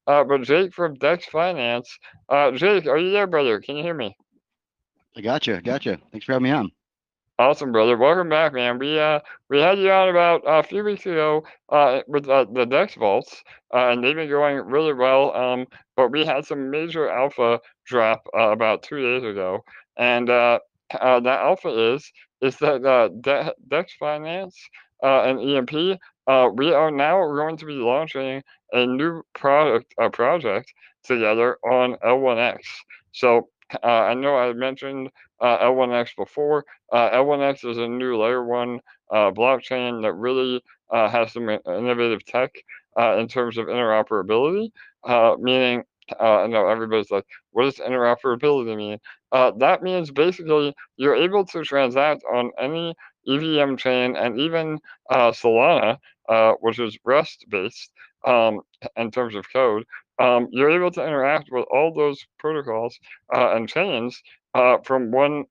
but Jake from Dex Finance. Jake, are you there, brother? Can you hear me? I gotcha. Gotcha. Thanks for having me on. Awesome, brother. Welcome back, man. We had you on about a few weeks ago with the Dex Vaults, and they've been going really well. But we had some major alpha drop about 2 days ago, and that alpha is that Dex Finance and EMP, we are now going to be launching a new project together on L1X. So I know I mentioned L1X before. L1X is a new layer one blockchain that really has some innovative tech in terms of interoperability, meaning, I know everybody's like, what does interoperability mean? That means basically you're able to transact on any EVM chain and even Solana, which is Rust based um, in terms of code. You're able to interact with all those protocols and chains from one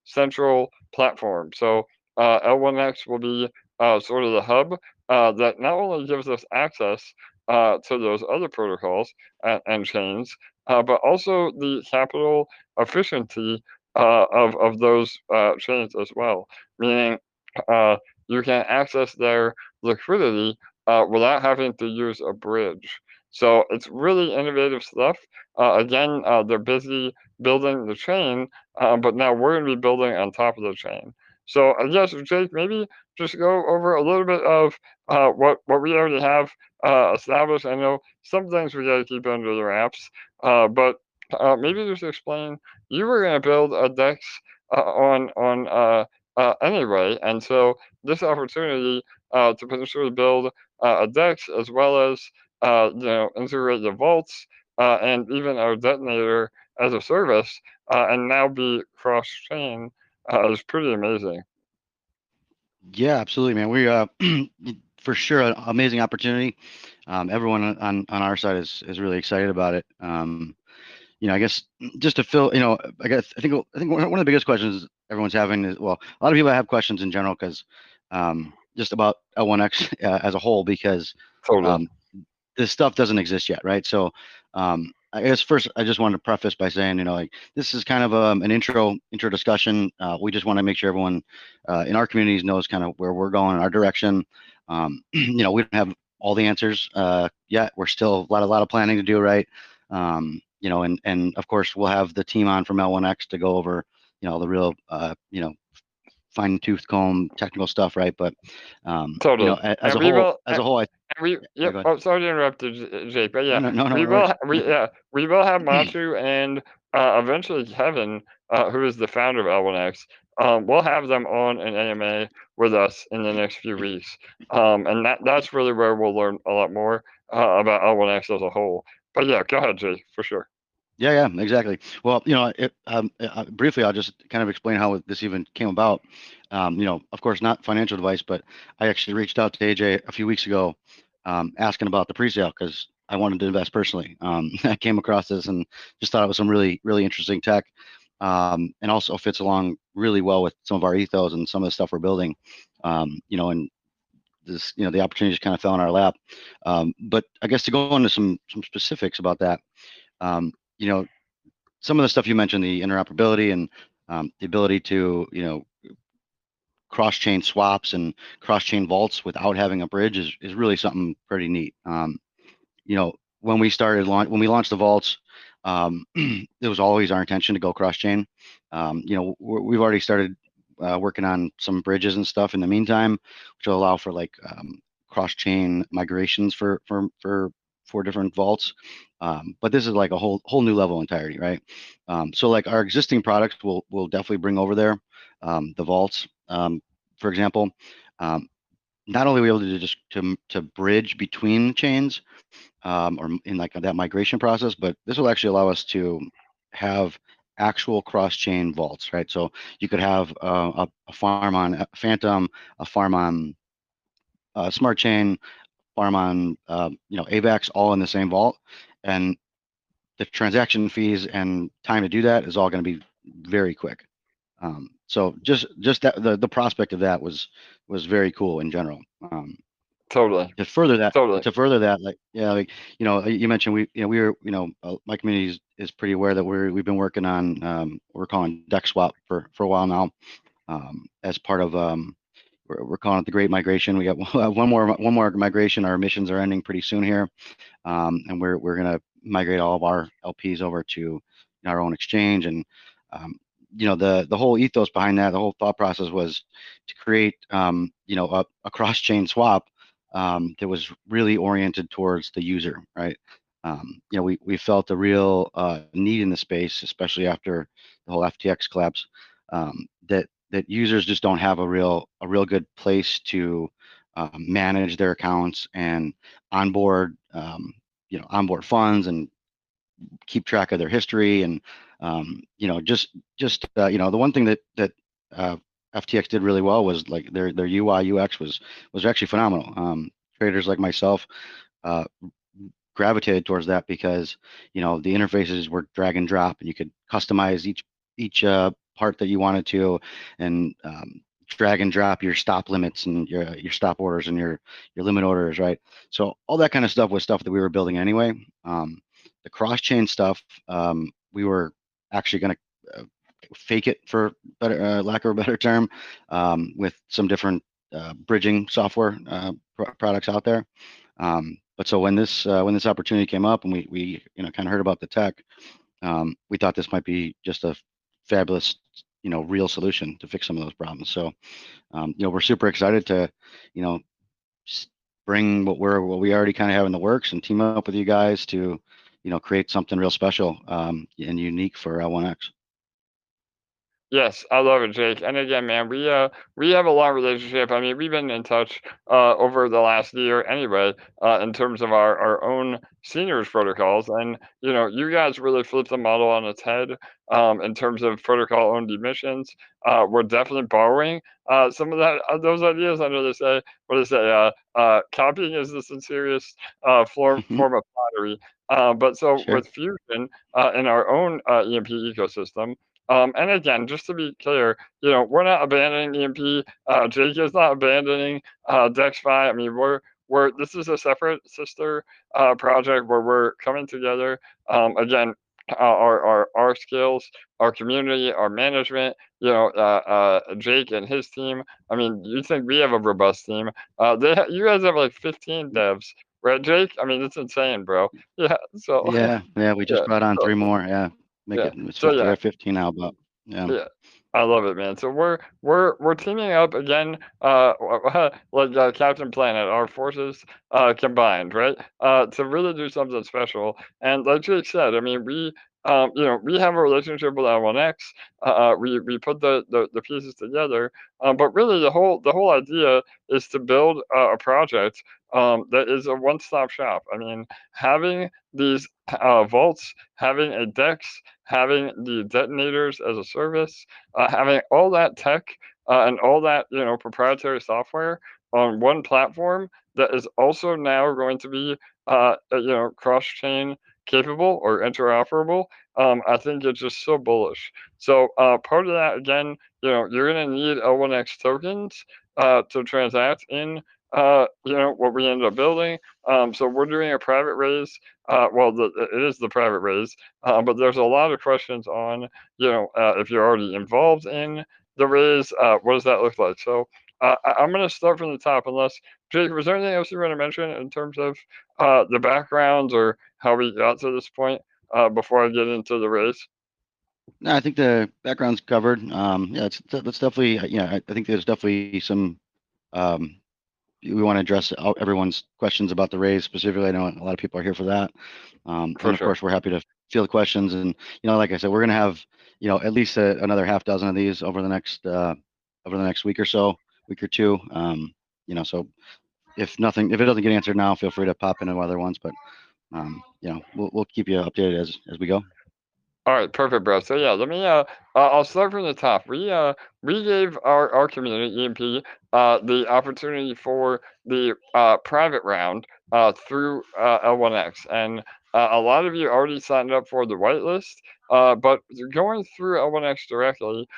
central platform. So L1X will be sort of the hub that not only gives us access to those other protocols and chains, but also the capital efficiency of those chains as well. Meaning, uh, you can access their liquidity without having to use a bridge. So it's really innovative stuff. Again, they're busy building the chain, but now we're going to be building on top of the chain. So I guess, Jake, maybe just go over a little bit of what we already have established. I know some things we got to keep under the wraps, but maybe just explain. You were going to build a Dex on anyway, and so this opportunity to potentially build a Dex as well as integrate the vaults and even our detonator as a service and now be cross chain is pretty amazing. Yeah, absolutely, man. We for sure an amazing opportunity. Everyone on our side is really excited about it. I guess just to fill, I think one of the biggest questions everyone's having is, well, a lot of people have questions in general because just about L1X as a whole because Totally. um, this stuff doesn't exist yet, right? So I guess first I just wanted to preface by saying, like this is kind of an intro discussion. We just want to make sure everyone in our communities knows kind of where we're going, our direction. We don't have all the answers yet. We're still a lot of planning to do, right? And of course we'll have the team on from L1X to go over, the real, fine tooth comb technical stuff, right? But Totally. as And a we whole, will, as a whole, and we, yeah, yep. go ahead. Oh, sorry to interrupt you, Jake, but No, yeah, no, no, no, we no will, worries. we will have Matsu and eventually Kevin, who is the founder of L1X. We'll have them on an AMA with us in the next few weeks. And that's really where we'll learn a lot more about L1X as a whole. But yeah, go ahead, Jake, for sure. Yeah, yeah, exactly. Well, briefly, I'll just kind of explain how this even came about. Of course, not financial advice, but I actually reached out to AJ a few weeks ago, asking about the pre-sale because I wanted to invest personally. I came across this and just thought it was some really, really interesting tech, and also fits along really well with some of our ethos and some of the stuff we're building. And this, the opportunity just kind of fell in our lap. But I guess to go into some specifics about that. Um, you know, some of the stuff you mentioned, the interoperability and the ability to, cross-chain swaps and cross-chain vaults without having a bridge is really something pretty neat. When when we launched the vaults, it was always our intention to go cross-chain. We've already started working on some bridges and stuff in the meantime, which will allow for like cross-chain migrations for different vaults. But this is like a whole new level entirety, right? So like our existing products will definitely bring over there, the vaults, for example. Um, Not only are we able to just to bridge between chains, or in like that migration process, but this will actually allow us to have actual cross-chain vaults, right? So you could have a farm on Phantom, a farm on Smart Chain, farm on AVAX, all in the same vault, and the transaction fees and time to do that is all going to be very quick. So just that the prospect of that was very cool in general. Totally. To further that, Totally. like, yeah, like, you mentioned, we were, my community is pretty aware that we've been working on, we're calling deck swap for a while now, as part of, we're calling it the Great Migration. We got one more migration. Our missions are ending pretty soon here, and we're gonna migrate all of our LPs over to our own exchange. And the whole ethos behind that, the whole thought process was to create a cross chain swap that was really oriented towards the user, right? We felt a real need in the space, especially after the whole FTX collapse, that users just don't have a real good place to manage their accounts and onboard onboard funds and keep track of their history. And the one thing that uh, FTX did really well was, like, their UI UX was actually phenomenal. Traders like myself uh, gravitated towards that because the interfaces were drag and drop, and you could customize each part that you wanted to, and drag and drop your stop limits and your stop orders and your limit orders, right? So all that kind of stuff was stuff that we were building anyway. The cross chain stuff, we were actually going to fake it, for better lack of a better term, with some different bridging software products out there. But so when this opportunity came up, and we kind of heard about the tech, we thought this might be just a fabulous real solution to fix some of those problems. So we're super excited to you know bring what we already kind of have in the works and team up with you guys to create something real special and unique for L1X. Yes, I love it, Jake. And again, man, we have a long relationship. I mean, we've been in touch over the last year anyway, in terms of our own seniors protocols. And you guys really flipped the model on its head in terms of protocol owned emissions. We're definitely borrowing some of that those ideas. I know they say what do they say? Copying is the sincerest form of flattery. But so Sure. with Fusion in our own EMP ecosystem. And again, just to be clear, we're not abandoning EMP. Jake is not abandoning DexFi. I mean, we're this is a separate sister project where we're coming together. Again, our skills, our community, our management. Jake and his team. I mean, you think we have a robust team? You guys have like 15 devs, right, Jake? I mean, it's insane, bro. Yeah. So Yeah, we just yeah. brought on So three more. Yeah, make yeah. it it's So 50. We're yeah. at 15 now, but yeah. Yeah, I love it, man. So we're teaming up again, like Captain Planet, our forces combined, right? To really do something special. And like Jake said, I mean, we have a relationship with L1X. We put the pieces together, but really the whole idea is to build a project that is a one-stop shop. I mean, having these vaults, having a DEX, having the detonators as a service, having all that tech and all that proprietary software on one platform that is also now going to be cross chain capable or interoperable. I think it's just so bullish. So part of that again, you're going to need L1X tokens to transact in what we ended up building. So we're doing a private raise. Well, it is the private raise, but there's a lot of questions on, if you're already involved in the raise, what does that look like? So I'm going to start from the top. Unless Jake, was there anything else you want to mention in terms of the backgrounds or how we got to this point before I get into the raise? No, I think the background's covered. Yeah, that's definitely, I think there's definitely some, um, we want to address everyone's questions about the raise specifically. I know a lot of people are here for that. For And of sure. course, we're happy to field questions. And, like I said, we're going to have, at least another half dozen of these over the next week or so, week or two. So if it doesn't get answered now, feel free to pop into other ones, but we'll keep you updated as we go. All right, perfect, bro. So yeah, let me I'll start from the top. We gave our community EMP the opportunity for the private round through L1X, and a lot of you already signed up for the whitelist. But going through L1X directly,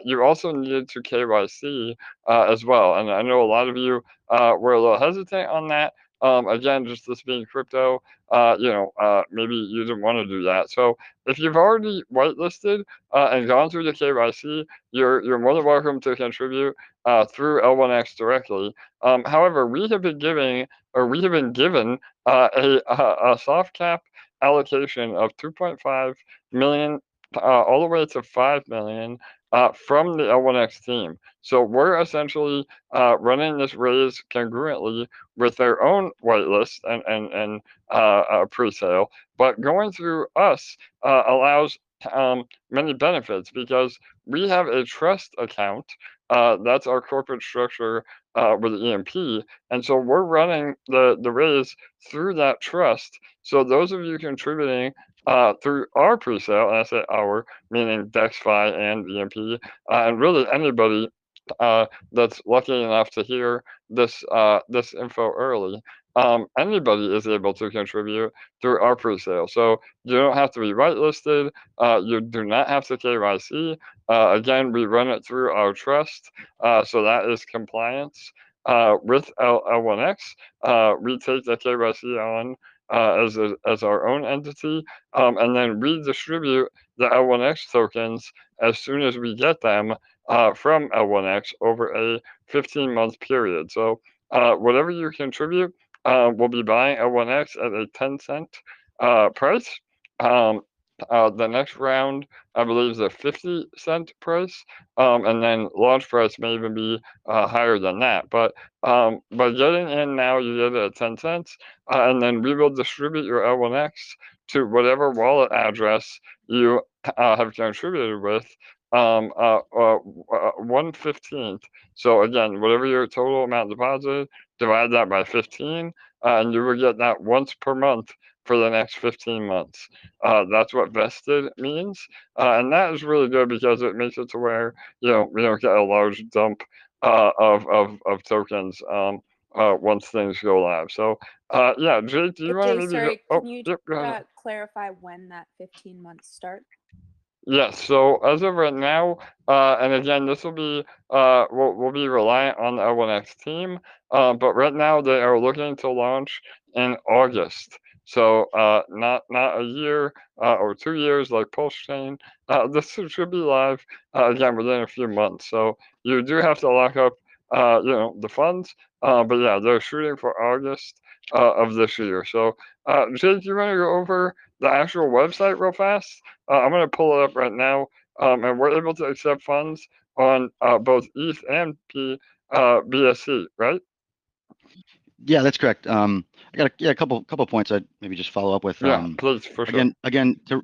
you also needed to KYC as well, and I know a lot of you were a little hesitant on that. Again, just this being crypto, maybe you didn't want to do that. So if you've already whitelisted and gone through the KYC, you're more than welcome to contribute through L1X directly. However, we have been given a soft cap allocation of 2.5 million all the way to 5 million from the L1X team. So we're essentially running this raise congruently with their own whitelist and pre-sale, but going through us allows many benefits because we have a trust account. That's our corporate structure with EMP, and so we're running the raise through that trust. So those of you contributing through our pre-sale, and I say our, meaning DexFi and EMP, and really anybody that's lucky enough to hear this info early. Anybody is able to contribute through our pre-sale. So you don't have to be whitelisted. You do not have to KYC. Again, we run it through our trust, so that is compliance with L1X. We take the KYC on as our own entity, and then we distribute the L1X tokens as soon as we get them from L1X over a 15-month period. So whatever you contribute, we'll be buying L1X at a 10-cent price. Um, the next round, I believe, is a 50-cent price, and then launch price may even be higher than that. But by getting in now, you get it at 10 cents, and then we will distribute your L1X to whatever wallet address you have contributed with 1/15th. So again, whatever your total amount deposited, divide that by 15, and you will get that once per month for the next 15 months. That's what vested means, and that is really good because it makes it to where we don't get a large dump of tokens once things go live. So yeah, Jake, do you want to Jay, maybe go? sorry, Oh, can you yep, go ahead. clarify when that 15 months start? Yes. So as of right now, and again, this will be we'll be reliant on the L1X team, but right now they are looking to launch in August. So not a year or 2 years like Pulse Chain. This should be live again within a few months. So you do have to lock up the funds, but yeah, they're shooting for August of this year. So Jake, you want to go over the actual website real fast? I'm going to pull it up right now, and we're able to accept funds on both ETH and BSC, right? Yeah, that's correct. I got a couple points I'd maybe just follow up with. Yeah, please, for sure. Again to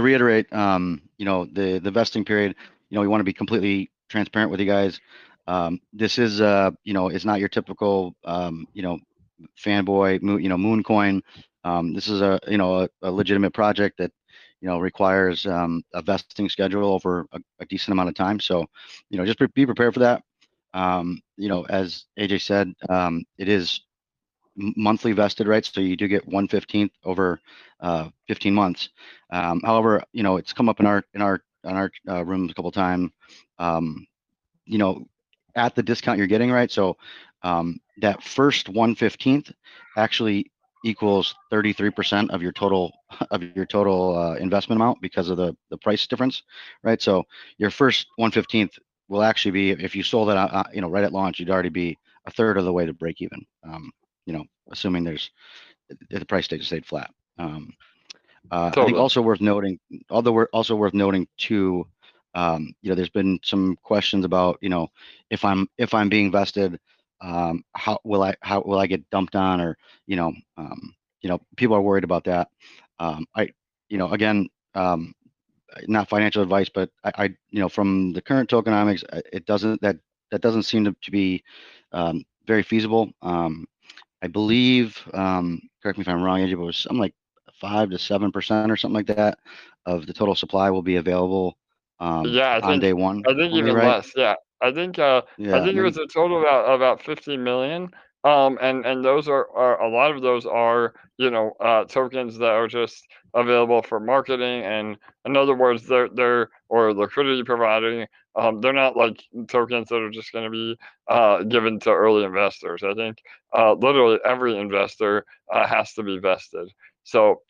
reiterate, the vesting period. We want to be completely transparent with you guys. This is it's not your typical fanboy moon coin. This is a legitimate project that requires a vesting schedule over a decent amount of time. So just be prepared for that. As AJ said, it is monthly vested, right? So you do get 1/15th over 15 months. However, it's come up in our rooms a couple times. At the discount you're getting, right? So that first 1/15th actually equals 33% of your total investment amount because of the price difference, right? So your first 1/15th will actually be, if you sold it right at launch, you'd already be a third of the way to break even. Assuming the price stayed flat. I think also worth noting, too, there's been some questions about, if I'm being vested, how will I get dumped on, or people are worried about that. Again, not financial advice, but I from the current tokenomics, that doesn't seem to be very feasible. I believe, correct me if I'm wrong, AJ, but it was something like 5 to 7% or something like that of the total supply will be available Yeah, on day one. I think Will be even right. less. Yeah, I Yeah, think it maybe. was a total about 50 million. And those are a lot of those are tokens that are just available for marketing, and in other words, they're or liquidity providing. They're not like tokens that are just going to be given to early investors. I think literally every investor has to be vested. So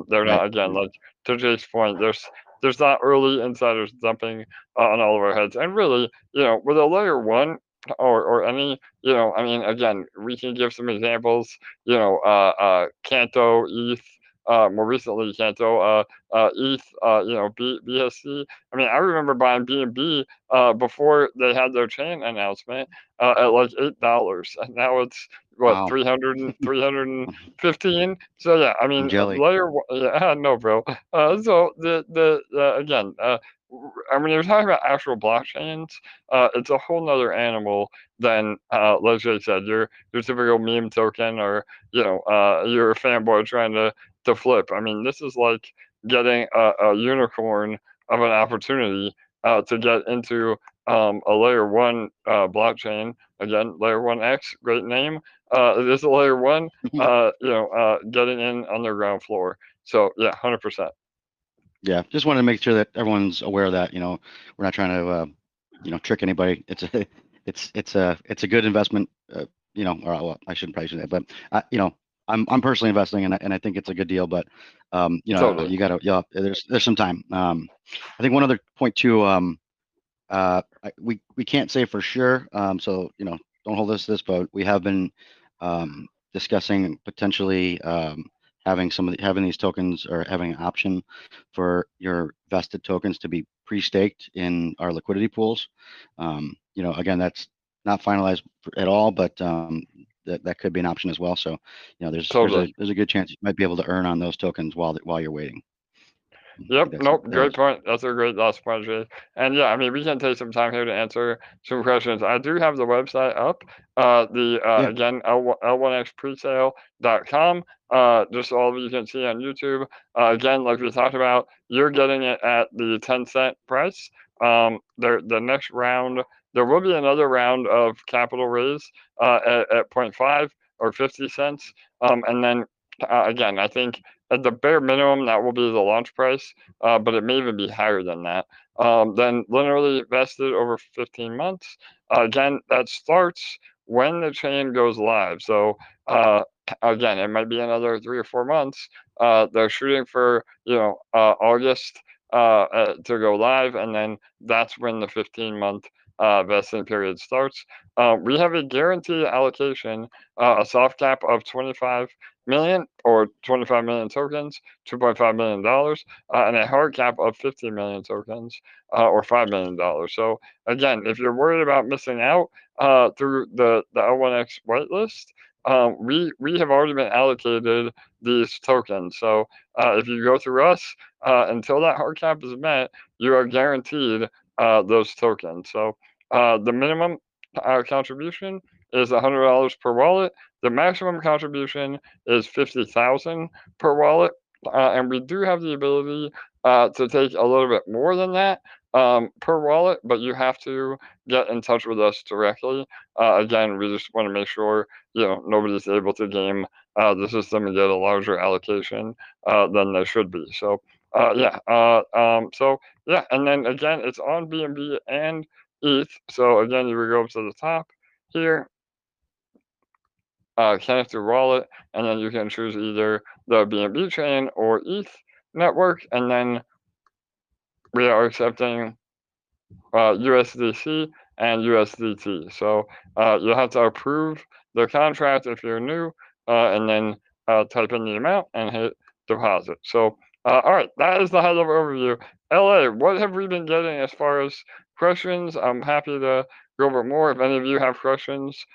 they're Right. not, again, like to Jake's point. There's not early insiders dumping on all of our heads. And really, with a layer one or any, I mean, again, we can give some examples. Canto, ETH, more recently Canto, ETH, BSC. I mean, I remember buying BNB before they had their chain announcement at like $8, and now it's what Wow. 315. So yeah, I I'm mean, jelly. layer one, yeah, no, bro. So the again, I mean, you're talking about actual blockchains. It's a whole nother animal than, like Jay said, your typical meme token, or you're a fanboy trying to flip. I mean, this is like getting a unicorn of an opportunity to get into a layer one blockchain. Again, L1X, great name. It is a layer one. Getting in on their ground floor. So yeah, 100%. Yeah, just wanted to make sure that everyone's aware of that. We're not trying to trick anybody. It's a good investment. Or well, I probably shouldn't, but I'm personally investing, and I think it's a good deal. But Totally. you gotta, there's some time. I think one other point too. We can't say for sure. So don't hold us to this, but we have been discussing potentially having these tokens, or having an option for your vested tokens to be pre-staked in our liquidity pools. Again, that's not finalized at all, but that could be an option as well. So Totally. there's a good chance you might be able to earn on those tokens while you're waiting. I Yep. think Nope. that Great was point. That's a great last point, Jay. And yeah, I mean, we can take some time here to answer some questions. I do have the website up. The yeah. again, L1Xpresale.com. Just all of you can see on YouTube. Again, like we talked about, you're getting it at the 10-cent price. The next round, there will be another round of capital raise at 0.5 or 50 cents. And then again, I think at the bare minimum, that will be the launch price, but it may even be higher than that. Then linearly vested over 15 months. Again, that starts when the chain goes live. So again, it might be another 3 or 4 months. They're shooting for August to go live, and then that's when the 15-month vesting period starts. We have a guaranteed allocation, a soft cap of 25 million, or 25 million tokens, $2.5 million, and a hard cap of 50 million tokens, or $5 million. So again, if you're worried about missing out through the L1X whitelist, we have already been allocated these tokens. So if you go through us, until that hard cap is met, you are guaranteed those tokens. So the minimum contribution is $100 per wallet. The maximum contribution is 50,000 per wallet, and we do have the ability to take a little bit more than that per wallet, but you have to get in touch with us directly. Again, we just want to make sure nobody's able to game the system and get a larger allocation than they should be. So yeah, and then again, it's on BNB and ETH. So again, you would go up to the top here, connect your wallet, and then you can choose either the BNB chain or ETH network, and then we are accepting USDC and USDT. So you'll have to approve the contract if you're new, and then type in the amount and hit deposit. So all right, that is the high level overview. LA, what have we been getting as far as questions? I'm happy to go over more. If any of you have questions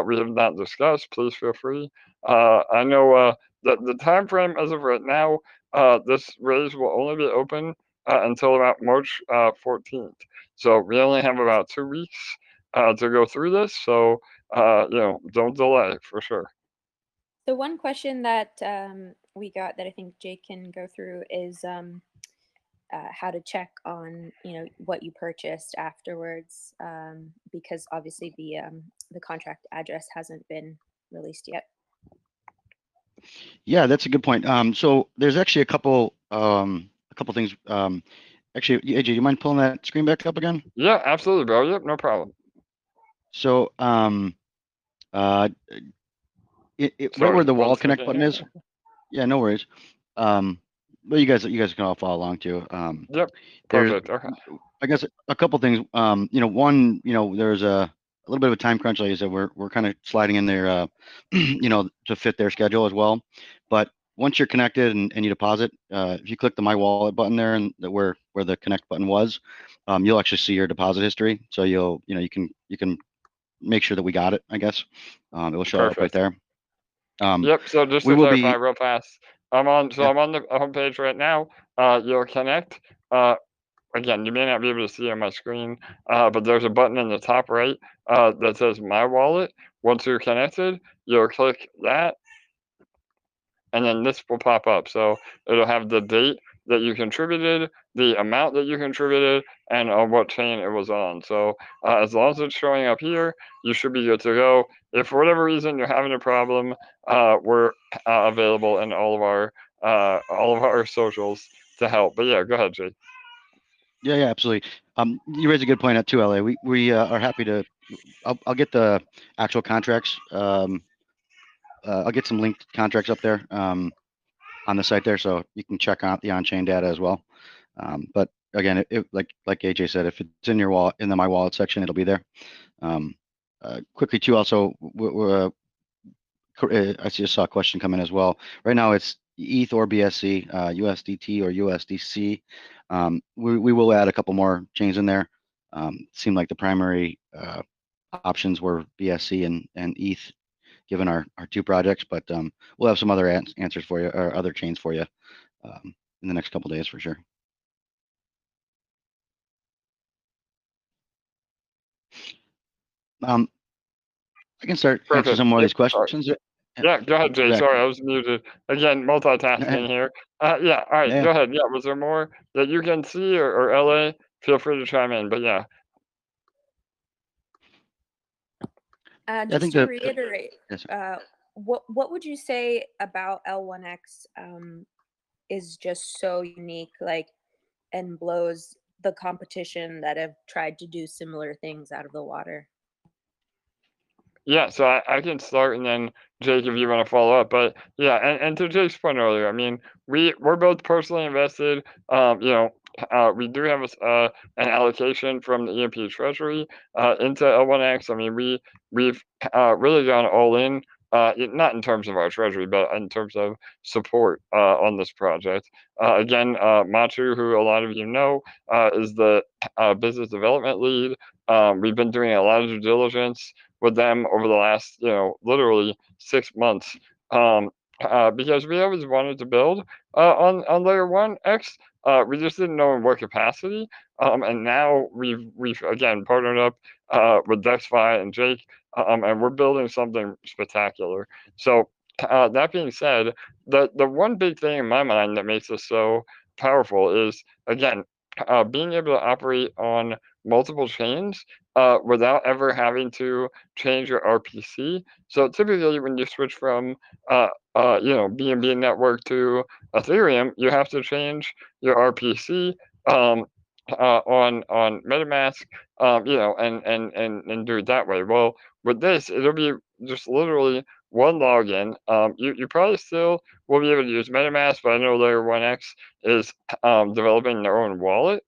we have not discussed, please feel free. I know that the time frame as of right now, this raise will only be open until about March 14th. So we only have about 2 weeks to go through this. So don't delay for sure. So one question that we got that I think Jake can go through is how to check on what you purchased afterwards, because obviously the contract address hasn't been released yet. Yeah, that's a good point. So there's actually a couple things. Actually, AJ, do you mind pulling that screen back up again? Yeah, absolutely, bro. Yep, no problem. So uh, right where the wall connect button is. Yeah, no worries. But you guys can all follow along too. Yep, There's, perfect. Okay. I guess, a couple things. One, there's a little bit of a time crunch, like I said. We're kind of sliding in there, to fit their schedule as well. But once you're connected and you deposit, if you click the My Wallet button there and where the connect button was, you'll actually see your deposit history. So you can make sure that we got it. I guess it will show up right Perfect. there. Yep. So just We to will clarify be. real fast, I'm on Yeah. the homepage right now. You'll connect. Again, you may not be able to see on my screen, but there's a button in the top right that says My Wallet. Once you're connected, you'll click that, and then this will pop up. So it'll have the date that you contributed, the amount that you contributed, and on what chain it was on. So as long as it's showing up here, you should be good to go. If for whatever reason you're having a problem, we're available in all of our socials to help. But yeah, go ahead, Jake. Yeah, absolutely. You raised a good point too, LA. We are happy to. I'll get the actual contracts. I'll get some linked contracts up there on the site there, so you can check out the on-chain data as well. But again, like AJ said, if it's in your wallet, in the My Wallet section, it'll be there. Quickly too, also, I just saw a question come in as well. Right now, it's ETH or BSC, USDT or USDC. We will add a couple more chains in there. Seemed like the primary options were BSC and ETH, given our two projects, but we'll have some other answers for you, or other chains for you, in the next couple days for sure. I can start answering some more of these questions. Yeah, go ahead, Jay. Sorry, I was muted. Again, multitasking here. Yeah, all right, go ahead. Yeah, was there more that you can see, or LA? Feel free to chime in, but yeah. Just to reiterate, what would you say about L1X is just so unique, and blows the competition that have tried to do similar things out of the water? Yeah, so I can start, and then Jake, if you want to follow up. But yeah, and to Jake's point earlier, I mean, we're both personally invested. We do have an allocation from the EMP Treasury into L1X. I mean, we've really gone all in. Not in terms of our treasury, but in terms of support on this project. Again, Machu, who a lot of you know, is the business development lead. We've been doing a lot of due diligence with them over the last, literally 6 months, because we always wanted to build on layer 1X. We just didn't know in what capacity, and now we've again partnered up with DexFi and Jake, and we're building something spectacular. So that being said, the one big thing in my mind that makes us so powerful is, again, being able to operate on multiple chains without ever having to change your RPC. So typically, when you switch from BNB network to Ethereum, you have to change your RPC on MetaMask, and do it that way. Well, with this, it'll be just literally one login. You probably still will be able to use MetaMask, but I know Layer 1X is developing their own wallet,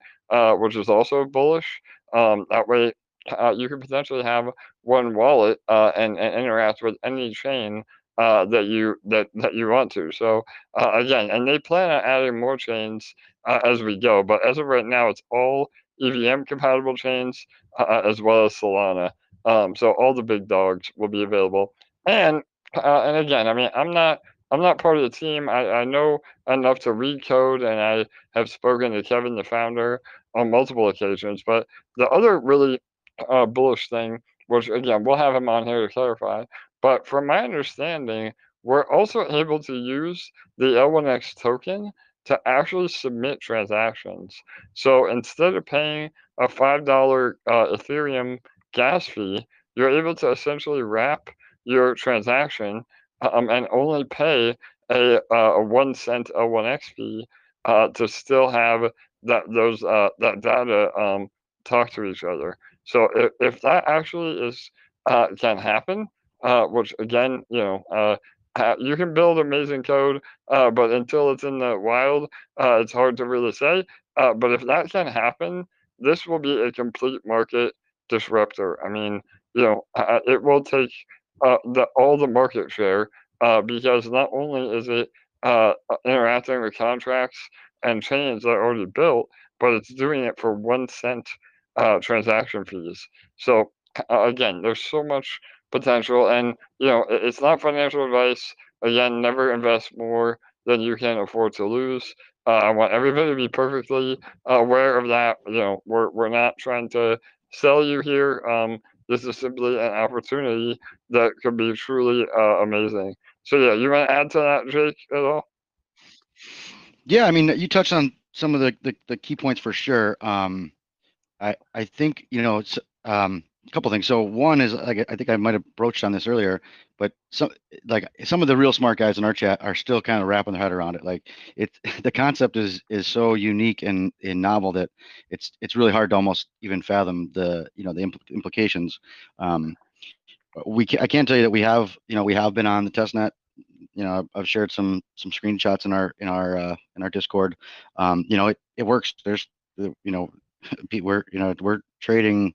which is also bullish. That way, you could potentially have one wallet and interact with any chain that you want to. So again, and they plan on adding more chains as we go. But as of right now, it's all EVM compatible chains as well as Solana. So all the big dogs will be available. And again, I mean, I'm not part of the team. I know enough to read code, and I have spoken to Kevin, the founder, on multiple occasions. But the other really bullish thing, which again we'll have him on here to clarify, but from my understanding, we're also able to use the L1X token to actually submit transactions. So instead of paying a $5 Ethereum gas fee, you're able to essentially wrap your transaction and only pay a 1 cent L1X fee to still have that data talk to each other. So if that actually is can happen, which again, you can build amazing code, but until it's in the wild, it's hard to really say. But if that can happen, this will be a complete market disruptor. I mean, it will take all the market share because not only is it interacting with contracts and chains that are already built, but it's doing it for 1 cent transaction fees. So again, there's so much potential, and it's not financial advice. Again, never invest more than you can afford to lose. I want everybody to be perfectly aware of that. We're not trying to sell you here. This is simply an opportunity that could be truly amazing. So yeah, you want to add to that, Jake, at all? Yeah, I mean, you touched on some of the key points for sure. I think it's a couple things. So one is, like, I think I might have broached on this earlier, but some of the real smart guys in our chat are still kind of wrapping their head around it. Like, the concept is so unique and novel that it's really hard to almost even fathom the implications. I can't tell you that we have been on the testnet. I've shared some screenshots in our Discord. It works. There's we're trading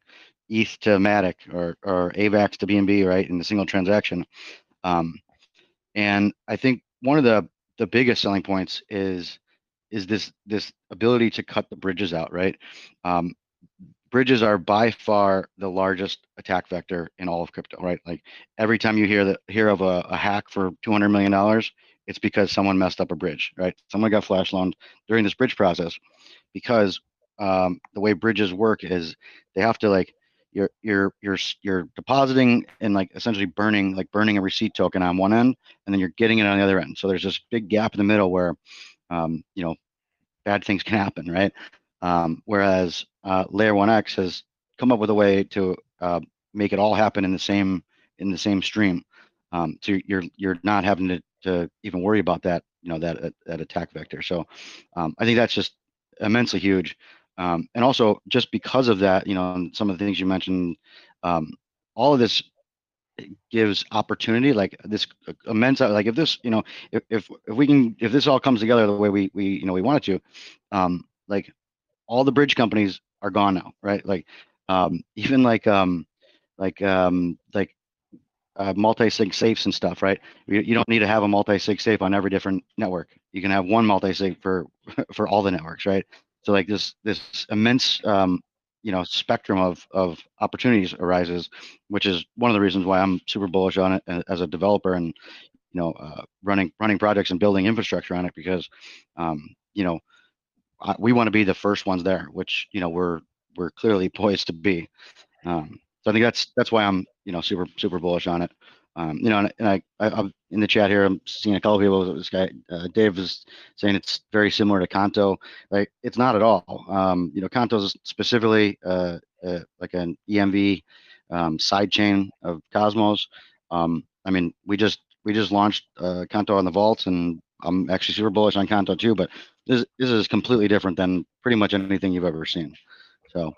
ETH to Matic or AVAX to BNB, right, in a single transaction. And I think one of the biggest selling points is this ability to cut the bridges out, right? Bridges are by far the largest attack vector in all of crypto, right? Like, every time you hear of a hack for $200 million, it's because someone messed up a bridge, right? Someone got flash loaned during this bridge process, because the way bridges work is they have to, like, you're depositing and, like, essentially burning a receipt token on one end, and then you're getting it on the other end. So there's this big gap in the middle where um, you know bad things can happen, right? Whereas Layer 1X has come up with a way to make it all happen in the same stream. So you're not having to even worry about that attack vector. So I think that's just immensely huge. And also, just because of that, and some of the things you mentioned, all of this gives opportunity, like this immense, like, if this, if this all comes together the way we want it to, like, all the bridge companies are gone now, right? Like, even like multi-sig safes and stuff, right? You don't need to have a multi-sig safe on every different network. You can have one multi-sig for for all the networks, right? So, like, this immense spectrum of opportunities arises, which is one of the reasons why I'm super bullish on it as a developer, and running projects and building infrastructure on it, because we want to be the first ones there, which we're clearly poised to be. So I think that's why I'm super bullish on it. I'm in the chat here. I'm seeing a couple of people. This guy Dave is saying it's very similar to Kanto. Like, it's not at all. Kanto is specifically like an EMV side chain of Cosmos. I mean, we just launched Kanto on the vaults, and I'm actually super bullish on Kanto too. But this is completely different than pretty much anything you've ever seen. So.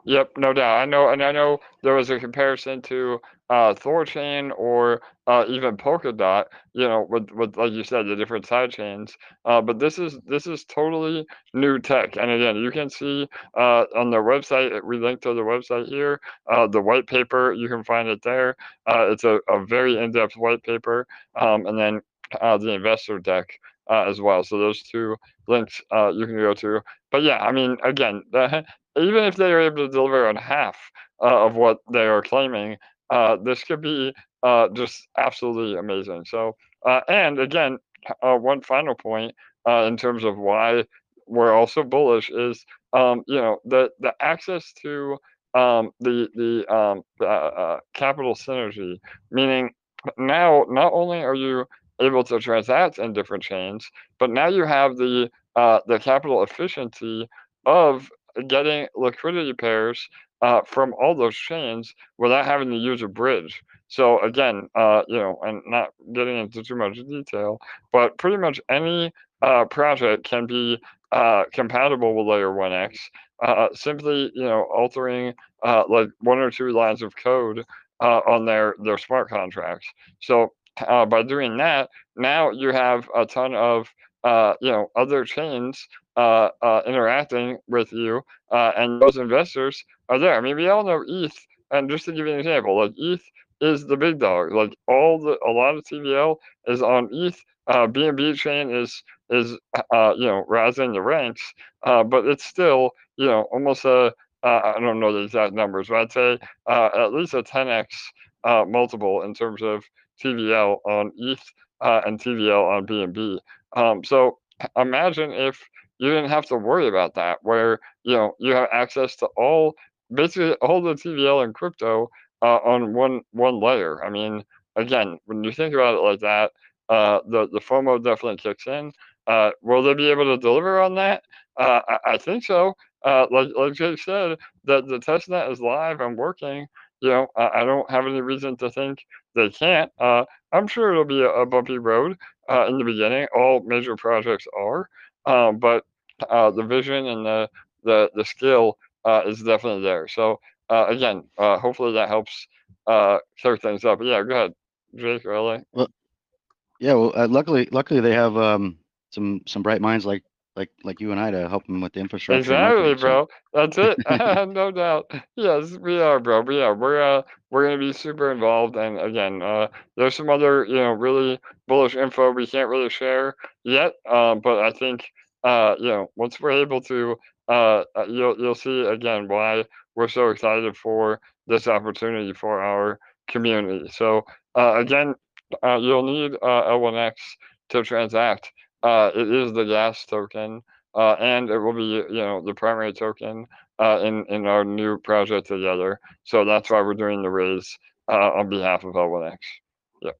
Yep, no doubt. I know there was a comparison to Thorchain or even Polkadot, with, like you said, the different side chains. But this is totally new tech. And again, you can see on their website. We linked to the website here. The white paper, you can find it there. It's a very in-depth white paper, and then the investor deck as well. So those two links you can go to. But yeah, I mean, again, even if they are able to deliver on half of what they are claiming, this could be just absolutely amazing. So, and again, one final point in terms of why we're also bullish is, the access to the capital synergy, meaning now not only are you able to transact in different chains, but now you have the capital efficiency of getting liquidity pairs from all those chains without having to use a bridge. So again, and not getting into too much detail, but pretty much any project can be compatible with Layer 1x. Simply, altering like one or two lines of code on their smart contracts. So by doing that, now you have a ton of other chains interacting with you, and those investors are there. I mean, we all know ETH, and just to give you an example, like ETH is the big dog. Like a lot of TVL is on ETH. BNB chain is rising the ranks, but it's still almost a I don't know the exact numbers, but I'd say at least a 10x multiple in terms of TVL on ETH and TVL on BNB. So imagine if you didn't have to worry about that, where you have access to basically all the TVL and crypto on one layer. I mean, again, when you think about it like that, the FOMO definitely kicks in. Will they be able to deliver on that? I think so. Like Jake said, that the testnet is live and working. I don't have any reason to think they can't. I'm sure it'll be a bumpy road in the beginning. All major projects are, but the vision and the skill is definitely there. So again, hopefully that helps clear things up. But yeah, go ahead, Jake or LA. Well, yeah. Well, luckily they have some bright minds like you and I to help them with the infrastructure and Exactly, marketing. So bro. That's it. No doubt. Yes, we are, bro. But yeah, we're gonna be super involved. And again, there's some other really bullish info we can't really share yet. But I think once we're able to, you'll see again why we're so excited for this opportunity for our community. So again, you'll need L1X to transact. It is the gas token, and it will be the primary token in our new project together. So that's why we're doing the raise on behalf of L1X. Yeah.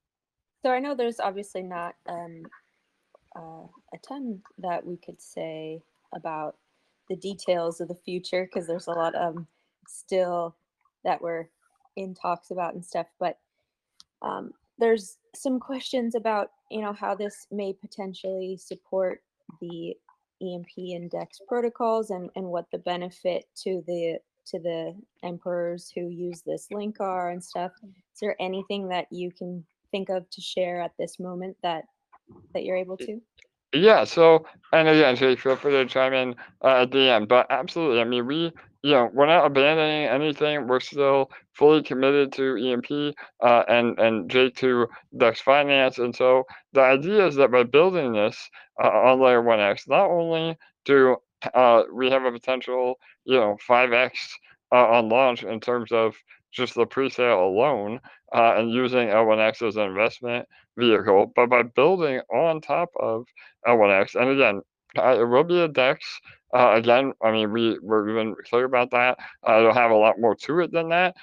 So I know there's obviously not a ton that we could say about the details of the future, because there's a lot still that we're in talks about and stuff, but there's some questions about how this may potentially support the EMP and DEX protocols, and what the benefit to the emperors who use this link are and stuff. Is there anything that you can think of to share at this moment that you're able to? Yeah, so, and again, Jake, feel free to chime in at the end, but absolutely. I mean, we're not abandoning anything. We're still fully committed to EMP and Jake to Dex Finance. And so the idea is that by building this on Layer 1X, not only do we have a potential, 5X on launch in terms of just the pre-sale alone and using L1X as an investment vehicle, but by building on top of L1X. And again, it will be a DEX. Again, I mean, we're even clear about that. It'll have a lot more to it than that,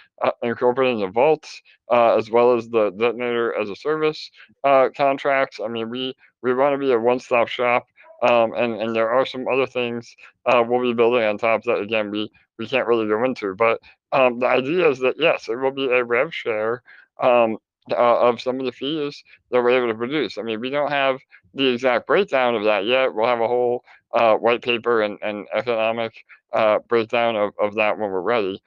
incorporating the vaults as well as the detonator as a service contracts. I mean, we want to be a one-stop shop, and there are some other things we'll be building on top that again we can't really go into. But the idea is that yes, it will be a rev share of some of the fees that we're able to produce. I mean, we don't have the exact breakdown of that yet. We'll have a whole white paper and economic breakdown of that when we're ready,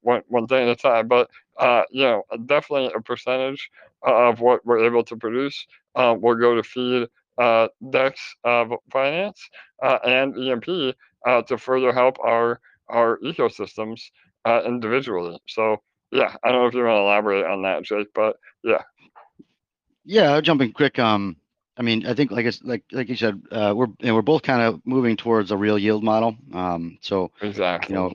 one thing at a time. But definitely a percentage of what we're able to produce will go to feed DEX Finance and EMP to further help our ecosystems individually. So yeah, I don't know if you want to elaborate on that, Jake, but yeah. Yeah, I'll jump in quick. I mean, I think like you said, we're both kind of moving towards a real yield model. So Exactly. Our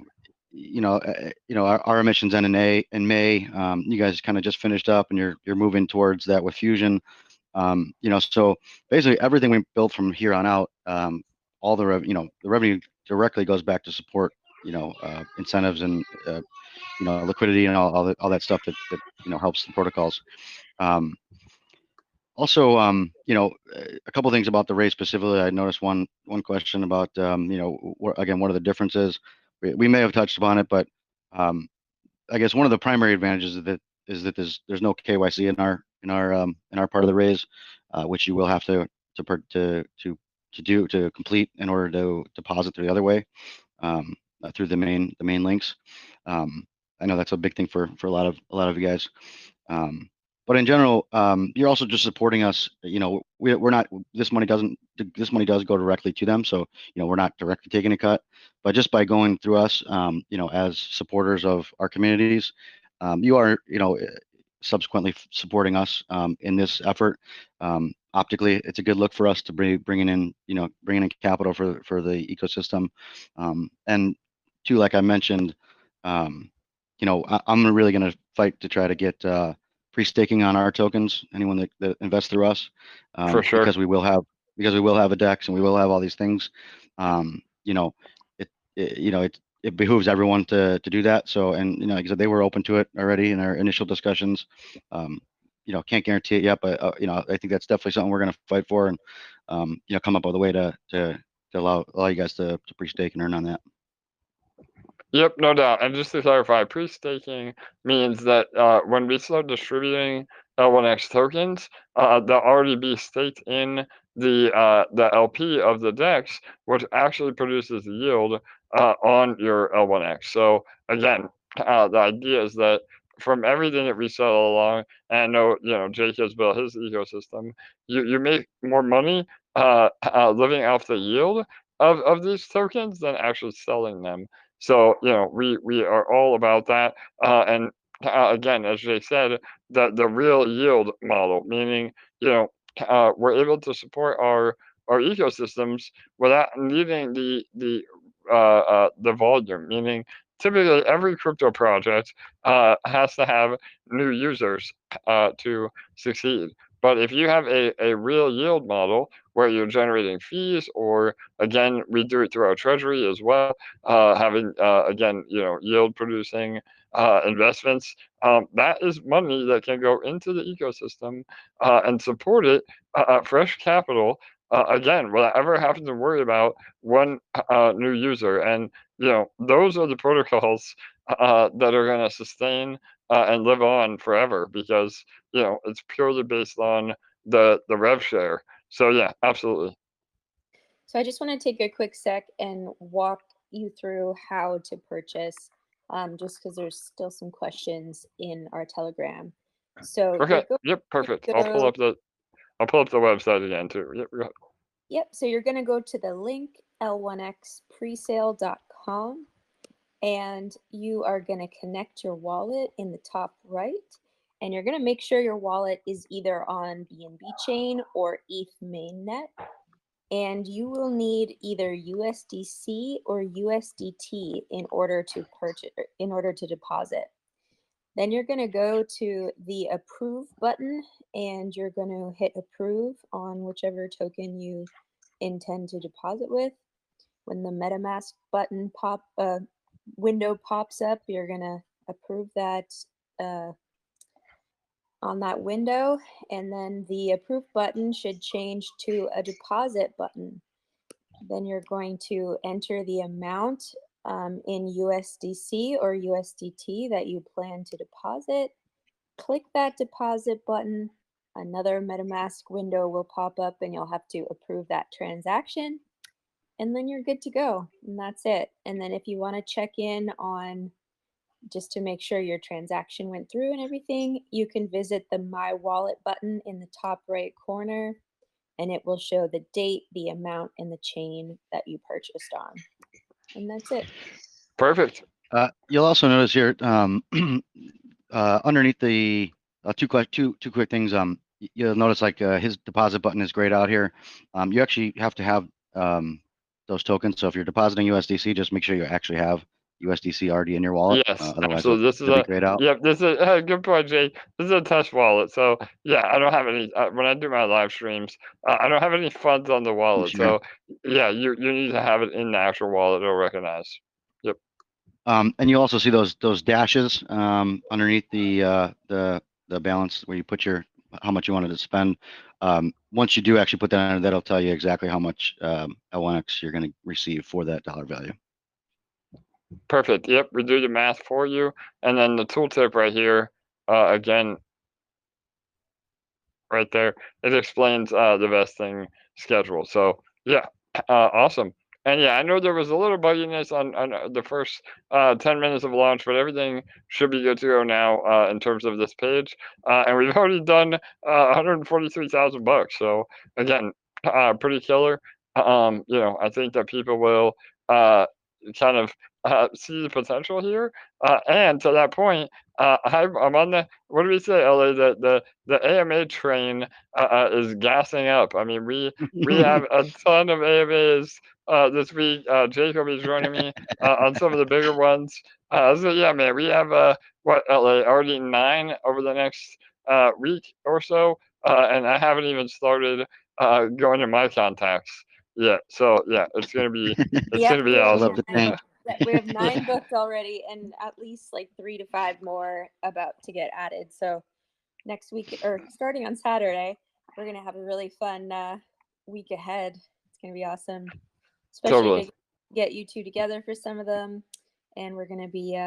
emissions end in May. You guys kind of just finished up, and you're moving towards that with Fusion. So basically everything we built from here on out, all the revenue directly goes back to support incentives and liquidity and all that stuff that helps the protocols. Also, a couple things about the race specifically. I noticed one question about, what are the differences? We may have touched upon it, but I guess one of the primary advantages of is that there's no KYC in our part of the raise, which you will have to complete in order to deposit through the other way, through the main links. I know that's a big thing for a lot of you guys. But in general, you're also just supporting us. We're not. This money does go directly to them, so we're not directly taking a cut. But just by going through us, as supporters of our communities, you are, subsequently supporting us in this effort. Optically, it's a good look for us to bringing in capital for the ecosystem, and two, like I mentioned, I'm really going to fight to try to get pre-staking on our tokens. Anyone that invests through us, For sure. because we will have a DEX and we will have all these things. It behooves everyone to do that. So, and like I said, they were open to it already in our initial discussions. Can't guarantee it yet, but I think that's definitely something we're going to fight for, and come up with a way to allow you guys to pre-stake and earn on that. Yep, no doubt. And just to clarify, pre-staking means that when we start distributing L1X tokens, they'll already be staked in the LP of the DEX, which actually produces yield on your L1X. So again, the idea is that from everything that we sell along, and I know Jake has built his ecosystem, you make more money living off the yield of these tokens than actually selling them. So we are all about that, and again, as Jay said, the real yield model, meaning we're able to support our ecosystems without needing the volume. Meaning, typically every crypto project has to have new users to succeed. But if you have a real yield model where you're generating fees, or again, we do it through our treasury as well, having again, yield producing investments, that is money that can go into the ecosystem and support it, fresh capital, again, without ever having to worry about one new user. And those are the protocols that are going to sustain and live on forever, because it's purely based on the rev share. So yeah, absolutely. So I just want to take a quick sec and walk you through how to purchase, just because there's still some questions in our Telegram. So okay, yep, perfect. I'll pull up the website again too. Yep. Yep. So you're going to go to the link L1Xpresale.com, and you are going to connect your wallet in the top right, and you're going to make sure your wallet is either on BNB chain or ETH mainnet. And you will need either USDC or USDT in order to deposit. Then you're going to go to the approve button, and you're going to hit approve on whichever token you intend to deposit with. When the MetaMask button window pops up, you're going to approve that on that window, and then the approve button should change to a deposit button. Then you're going to enter the amount in USDC or USDT that you plan to deposit. Click that deposit button. Another MetaMask window will pop up, and you'll have to approve that transaction. And then you're good to go. And that's it. And then if you want to check in on, just to make sure your transaction went through and everything, you can visit the My Wallet button in the top right corner, and it will show the date, the amount, and the chain that you purchased on. And that's it. Perfect. You'll also notice here, underneath the two quick things. You'll notice his deposit button is grayed out here. You actually have to have those tokens. So if you're depositing USDC, just make sure you actually have USDC already in your wallet. Yes, otherwise absolutely. This is be grayed out. Yep, this is a good point, Jay. This is a test wallet, so yeah, I don't have any. When I do my live streams, I don't have any funds on the wallet. Sure. So yeah, you need to have it in the actual wallet. It'll recognize. Yep. And you also see those dashes underneath the the balance where you put how much you wanted to spend. Once you do actually put that in, that'll tell you exactly how much L1X you're going to receive for that dollar value. Perfect. Yep, we do the math for you, and then the tooltip right here, again, right there, it explains the vesting schedule. So yeah, awesome. And yeah, I know there was a little bugginess on the first 10 minutes of launch, but everything should be good to go now in terms of this page. And we've already done 143,000 bucks. So again, pretty killer. I think that people will kind of see the potential here. And to that point, I'm on the, what do we say, LA? The AMA train is gassing up. I mean, we have a ton of AMAs this week. Jacob is joining me on some of the bigger ones. So yeah, man, we have what, LA, already 9 over the next week or so, and I haven't even started going to my contacts yet. So yeah, it's gonna be gonna be awesome. We have 9 booked already, and at least like 3 to 5 more about to get added. So next week, or starting on Saturday, we're gonna have a really fun week ahead. It's gonna be awesome, especially to get you two together for some of them. And we're gonna be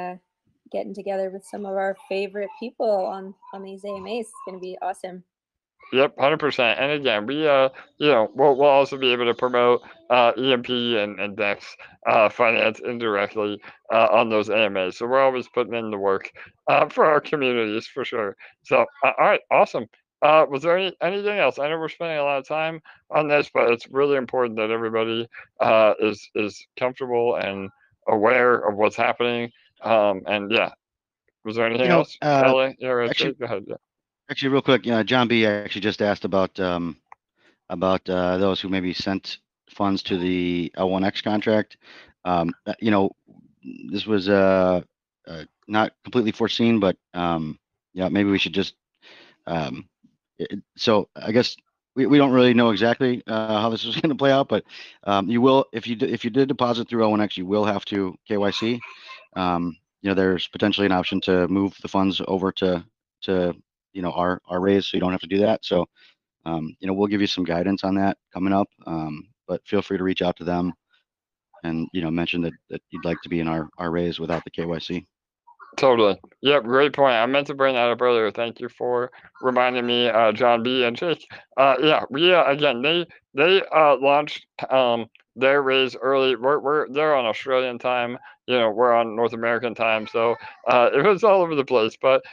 getting together with some of our favorite people on these AMAs. It's gonna be awesome. Yep, 100%. And again, we'll also be able to promote EMP and Dex finance indirectly on those AMAs. So we're always putting in the work for our communities for sure. So, all right, awesome. Was there anything else? I know we're spending a lot of time on this, but it's really important that everybody is comfortable and aware of what's happening. And yeah, was there anything else? Ella, actually, go ahead. Yeah. Actually, real quick, John B. actually just asked about those who maybe sent funds to the L1X contract. This was not completely foreseen, but yeah, maybe we should just. So I guess we don't really know exactly how this is going to play out, but you will, if you did deposit through L1X, you will have to KYC. There's potentially an option to move the funds over to our raise, so you don't have to do that. So we'll give you some guidance on that coming up, but feel free to reach out to them and mention that you'd like to be in our raise without the KYC. Totally. Yep, great point. I meant to bring that up earlier. Thank you for reminding me, John B. and Jake. Yeah, we again, they launched their raise early. They're on Australian time. We're on North American time, so it was all over the place. But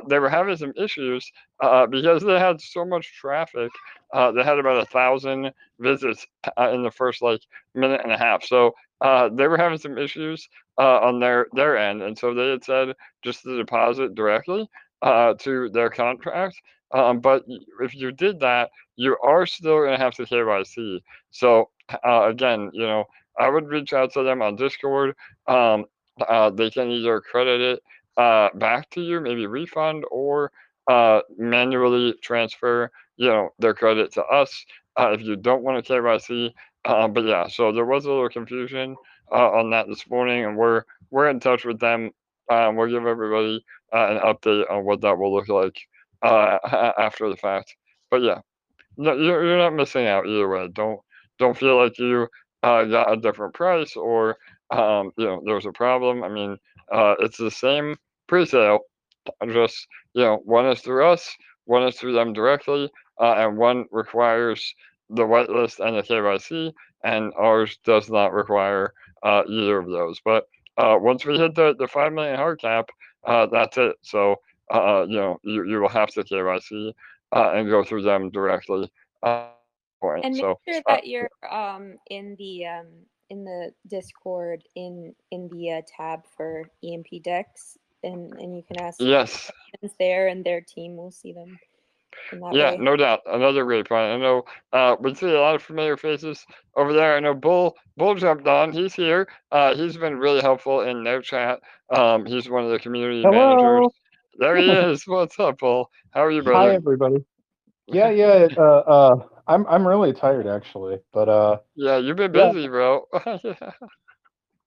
they were having some issues because they had so much traffic. They had about 1,000 visits in the first minute and a half. So they were having some issues on their end, and so they had said just to deposit directly to their contract. But if you did that, you are still going to have to KYC. So again, I would reach out to them on Discord. They can either credit it back to you, maybe refund, or manually transfer, their credit to us if you don't want to KYC. But yeah, so there was a little confusion on that this morning, and we're in touch with them. We'll give everybody an update on what that will look like after the fact. But yeah, no, you're not missing out either way. Don't feel like you got a different price or there was a problem. I mean, it's the same pre-sale, just one is through us, one is through them directly, and one requires the whitelist and the KYC, and ours does not require either of those. But once we hit the 5 million hard cap, that's it. So you will have to KYC and go through them directly. And make sure that you're in the Discord in the tab for EMP decks, and you can ask questions there, and their team will see them. Yeah, no doubt. Another great point. I know we see a lot of familiar faces over there. I know Bull jumped on. He's here. He's been really helpful in their chat. He's one of the community managers. There he is. What's up, Bull? How are you, brother? Hi, everybody. Yeah. I'm really tired actually, but yeah, you've been busy, bro.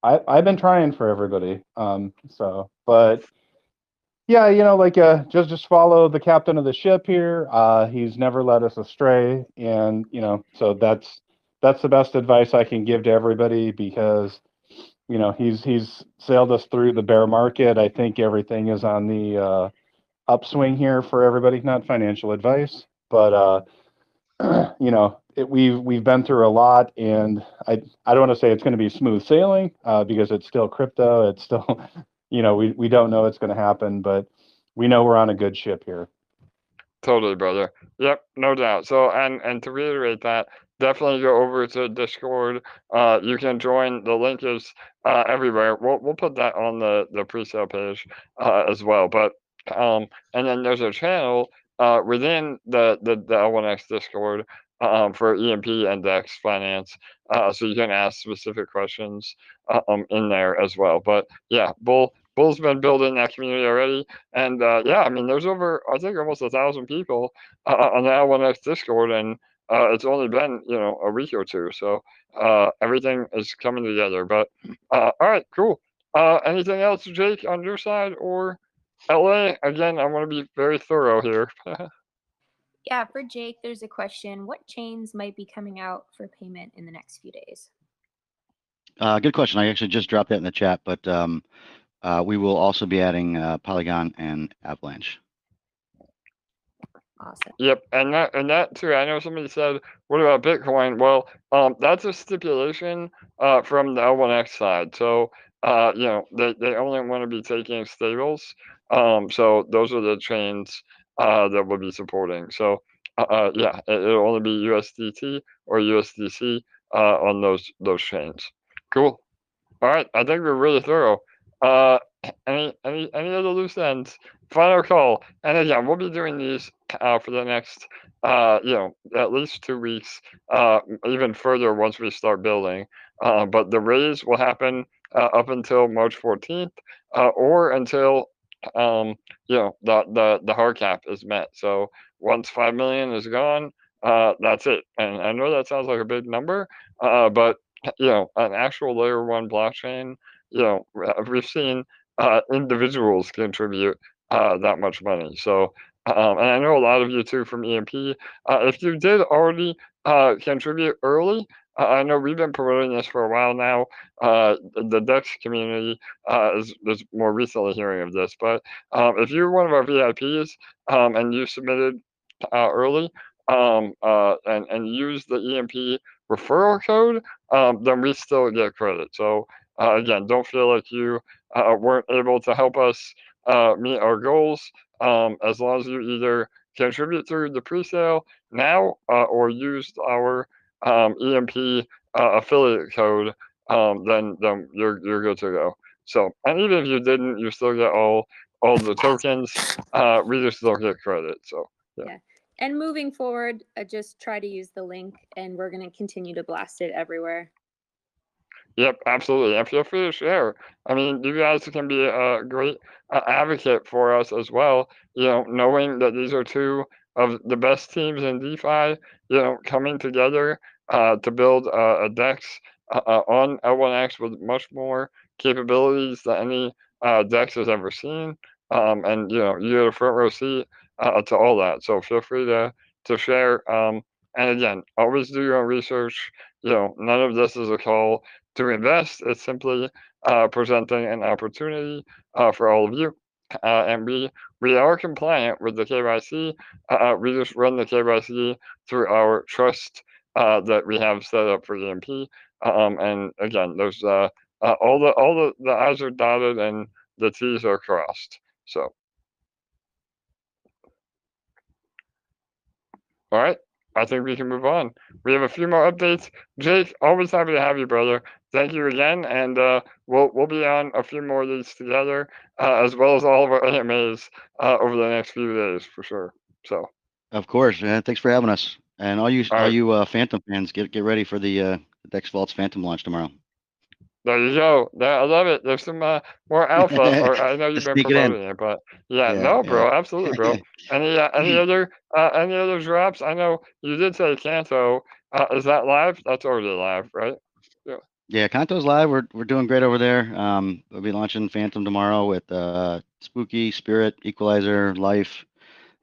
I've been trying for everybody. But Yeah, like just follow the captain of the ship here. He's never led us astray, and so that's the best advice I can give to everybody because he's sailed us through the bear market. I think everything is on the upswing here for everybody. Not financial advice, but we've been through a lot, and I don't want to say it's going to be smooth sailing because it's still crypto. It's still we don't know it's going to happen, but we know we're on a good ship here. Totally, brother. Yep, no doubt. So, and to reiterate that, definitely go over to Discord. You can join. The link is everywhere. We'll put that on the pre-sale page as well. But and then there's a channel within the L1X Discord for EMP and DEX finance. So you can ask specific questions in there as well. But yeah, Bull's been building that community already. And yeah, I mean, there's over, I think, almost 1,000 people on the L1X Discord, and it's only been, a week or two. So everything is coming together. But all right, cool. Anything else, Jake, on your side or LA? Again, I want to be very thorough here. Yeah, for Jake, there's a question. What chains might be coming out for payment in the next few days? Good question. I actually just dropped that in the chat, but we will also be adding Polygon and Avalanche. Awesome. Yep, and that too. I know somebody said, "What about Bitcoin?" Well, that's a stipulation from the L1X side. So, they only want to be taking stables. So those are the chains that we'll be supporting. So, yeah, it'll only be USDT or USDC on those chains. Cool. All right, I think we're really thorough. Any other loose ends? Final call. And again, we'll be doing these for the next, at least 2 weeks, even further once we start building. But the raise will happen up until March 14th, or until the hard cap is met. So once 5 million is gone, that's it. And I know that sounds like a big number, but an actual layer one blockchain, we've seen individuals contribute that much money. So, and I know a lot of you too from EMP. If you did already contribute early, I know we've been promoting this for a while now. The DEX community is more recently hearing of this, but if you're one of our VIPs and you submitted early and used the EMP referral code, then we still get credit. So again, don't feel like you weren't able to help us meet our goals. As long as you either contribute through the pre-sale now or used our EMP affiliate code, then you're good to go. So, and even if you didn't, you still get all the tokens. We just don't get credit. So yeah. And moving forward, just try to use the link, and we're going to continue to blast it everywhere. Yep, absolutely. And feel free to share. I mean, you guys can be a great advocate for us as well, knowing that these are two of the best teams in DeFi, coming together to build a DEX on L1X with much more capabilities than any DEX has ever seen. And, you get a front row seat to all that. So feel free to share. And again, always do your own research. None of this is a call to invest. It's simply presenting an opportunity for all of you. And we are compliant with the KYC. We just run the KYC through our trust that we have set up for EMP. And again, there's all the I's are dotted and the T's are crossed. So, all right. I think we can move on. We have a few more updates. Jake, always happy to have you, brother. Thank you again, and we'll be on a few more of these together, as well as all of our AMAs over the next few days for sure. So, of course, man. Thanks for having us, and all you Phantom fans, get ready for the DEX Vaults Phantom launch tomorrow. There you go. I love it. There's some more alpha, or I know you've been promoting it, but no, bro, absolutely, bro. Any other drops? I know you did say Canto. Is that live? That's already live, right? Yeah. Yeah, Kanto's live. We're doing great over there. We'll be launching Phantom tomorrow with Spooky, Spirit, Equalizer, Life.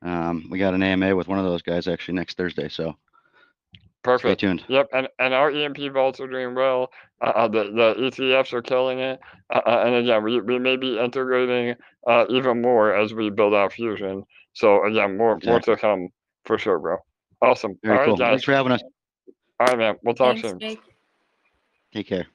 We got an AMA with one of those guys actually next Thursday, so Perfect. stay tuned. Yep, and our EMP vaults are doing well. The ETFs are killing it. And again, we may be integrating even more as we build out Fusion. So again, more Exactly. to come for sure, bro. Awesome. Very All right, cool. guys. Thanks for having us. All right, man. We'll talk Thanks, soon. Jake. Take care.